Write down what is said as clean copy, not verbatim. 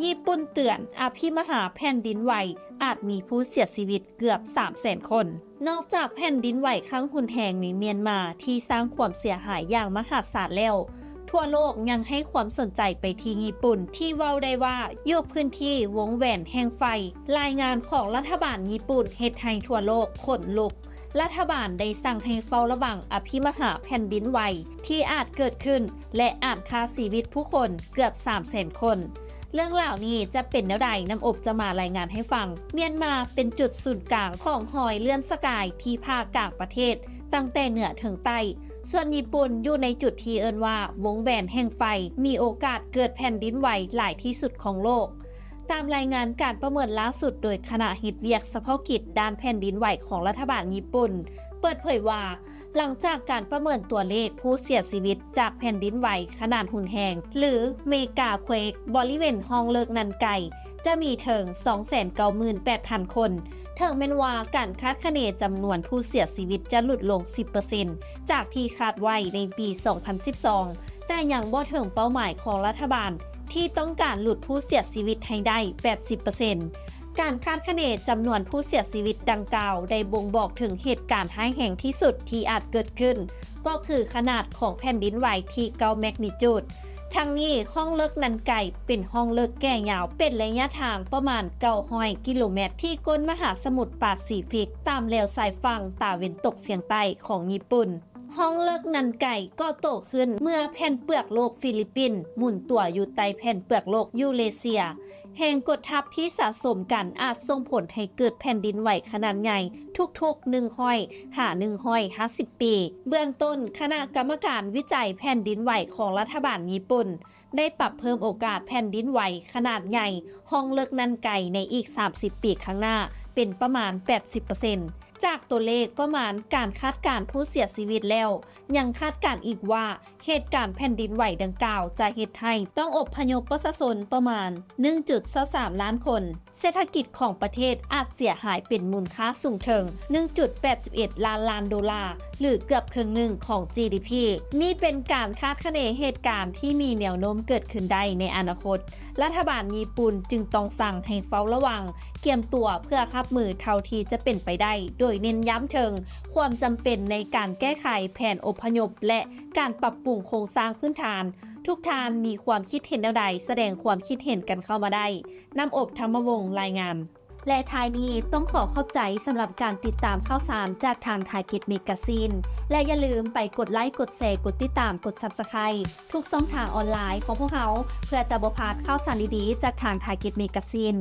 ญี่ปุ่นเตือนอภิมหาแผ่นดินไหวอาจมีผู้เสียชีวิตเกือบ300,000 คน นอกจากแผ่นดินไหวครั้งรุนแรงในเมียนมาที่สร้างความเสียหายอย่างมหาศาลแล้วทั่วโลกยังให้ความสนใจไปที่ญี่ปุ่นที่เว้าได้ว่าอยู่พื้นที่วงแหวนแห่งไฟรายงานของรัฐบาลญี่ปุ่นเฮ็ดให้ทั่วโลกขนลุกรัฐบาลได้สั่งให้เฝ้าระวังอภิมหาแผ่นดินไหวที่อาจเกิดขึ้นและอาจฆ่าชีวิตผู้คนเกือบ300,000 คนเรื่องราวนี้จะเป็นแนวใดน้ำอบจะมารายงานให้ฟังเมียนมาเป็นจุดศูนย์กลางของหอยเลื่อนสกายที่ภาคกลางประเทศตั้งแต่เหนือถึงใต้ส่วนญี่ปุ่นอยู่ในจุดที่เอิ้นว่าวงแหวนแห่งไฟมีโอกาสเกิดแผ่นดินไหวหลายที่สุดของโลกตามรายงานการประเมินล่าสุดโดยคณะเฮ็ดเวียกเฉพาะกิจด้านแผ่นดินไหวของรัฐบาลญี่ปุ่นเปิดเผยว่าหลังจากการประเมินตัวเลขผู้เสียชีวิตจากแผ่นดินไหวขนาดหุนแหงหรือเมกาเควกบริเวณห้องเลิกนันไก่จะมีถึง 298,000 คนถึงแม้ว่าการคาดคะเนจำนวนผู้เสียชีวิตจะลดลง 10% จากที่คาดไว้ในปี 2012 แต่ยังบ่ถึงเป้าหมายของรัฐบาลที่ต้องการลดผู้เสียชีวิตให้ได้ 80%การคาดคะเนจำนวนผู้เสียชีวิตดังกล่าวได้บ่งบอกถึงเหตุการณ์ร้ายแรงที่สุดที่อาจเกิดขึ้นก็คือขนาดของแผ่นดินไหวที่9 แมกนิจูดทั้งนี้ห้องเลิกนันไก่เป็นห้องเลิกแก่ยาวเป็นระยะทางประมาณ900 กิโลเมตรที่ก้นมหาสมุทรแปซิฟิกตามแนวชายฝั่งตะวันตกเฉียงใต้ของญี่ปุ่นห้องเลิกนันไก่ก็โตขึ้นเมื่อแผ่นเปลือกโลกฟิลิปปินส์หมุนตัวอยู่ใต้แผ่นเปลือกโลกยูเรเซียแห่งกดทับที่สะสมกันอาจส่งผลให้เกิดแผ่นดินไหวขนาดใหญ่ทุกๆ150 ปีเบื้องต้นคณะกรรมการวิจัยแผ่นดินไหวของรัฐบาลญี่ปุ่นได้ปรับเพิ่มโอกาสแผ่นดินไหวขนาดใหญ่ห้องเลิกนันไก่ในอีก30 ปีข้างหน้าเป็นประมาณ 80%จากตัวเลขประมาณการคาดการณ์ผู้เสียชีวิตแล้วยังคาดการณ์อีกว่าเหตุการณ์แผ่นดินไหวดังกล่าวจะเฮ็ดให้ต้องอพยพประชาชนประมาณ 1.23 ล้านคนเศรษฐกิจของประเทศอาจเสียหายเป็นมูลค่าสูงถึง 1.81 ล้านดอลลาร์หรือเกือบครึ่งหนึ่งของ GDP นี่เป็นการคาดคะเนเหตุการณ์ที่มีแนวโน้มเกิดขึ้นได้ในอนาคตรัฐบาลญี่ปุ่นจึงต้องสั่งให้เฝ้าระวังเตรียมตัวเพื่อรับมือเท่าที่จะเป็นไปได้โดยเน้นย้ำถึงความจำเป็นในการแก้ไขแผนอพยพและการปรับปรุงโครงสร้างพื้นฐานทุกท่านมีความคิดเห็นใดแสดงความคิดเห็นกันเข้ามาได้น้ำอบธรรมวงศ์รายงานและท้ายนี้ต้องขอขอบใจสำหรับการติดตามข่าวสารจากทางThaiget Magazineและอย่าลืมไปกดไลค์กดแชร์กดติดตามกด Subscribe ทุกช่องทางออนไลน์ของพวกเขาเพื่อจะบ่พลาดข่าวสารดีๆจากทางThaiget Magazine